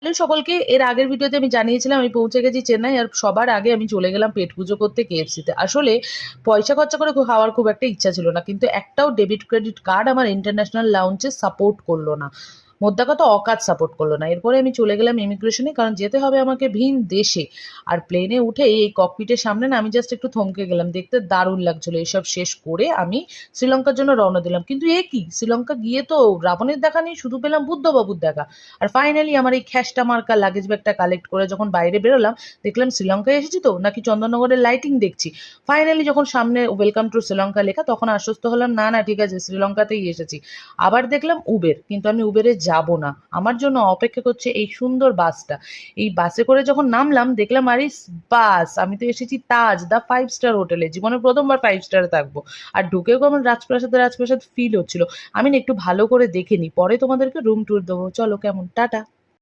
Hello সকলকে, এর আগের ভিডিওতে আমি জানিয়েছিলাম আমি পৌঁছে গেছি চেন্নাই। আর সবার আগে আমি চলে গেলাম পেট পুজো করতে কেএফসিতে। আসলে পয়সা খরচা করে খাওয়ার খুব একটা ইচ্ছা ছিল না, কিন্তু একটাও ডেবিট ক্রেডিট কার্ড আমার ইন্টারন্যাশনাল লাউঞ্জে সাপোর্ট করলো না। মোদ্দা কথা, অকাজ সাপোর্ট করলো না। এরপরে আমি চলে গেলাম ইমিগ্রেশনে, কারণ যেতে হবে আমাকে ভিন দেশে। আর প্লেনে উঠে এই ককপিটের সামনে না আমি জাস্ট একটু থমকে গেলাম, দেখতে দারুণ লাগছিল। এসব শেষ করে আমি শ্রীলঙ্কার জন্য রওনা দিলাম। কিন্তু এ কি, শ্রীলঙ্কা গিয়ে তো রাবণের দেখা নেই, শুধু পেলাম বুদ্ধবাবুর দেখা। আর ফাইনালি আমার এই খ্যাসটা মার্কা লাগেজ ব্যাগটা কালেক্ট করে যখন বাইরে বেরোলাম, দেখলাম শ্রীলঙ্কায় এসেছি তো নাকি চন্দননগরের লাইটিং দেখছি। ফাইনালি যখন সামনে ওয়েলকাম টু শ্রীলঙ্কা লেখা, তখন আশ্বস্ত হলাম না না ঠিক আছে, শ্রীলঙ্কাতেই এসেছি। আবার দেখলাম উবের, কিন্তু আমি উবেরে যাব না। আমার জন্য অপেক্ষা করছে এই সুন্দর বাসটা। এই বাসে করে যখন নামলাম দেখলাম আরে বাস, আমি তো এসেছি তাজ দ্য 5 স্টার হোটেলে। জীবনে প্রথমবার 5 স্টারে থাকবো। আর ঢুকেও আমার রাজপ্রাসাদ রাজপ্রাসাদ ফিল হচ্ছিল। আমি না একটু ভালো করে দেখে নিই, পরে তোমাদেরকে রুম ট্যুর দেবো। চলো, কেমন, টাটা।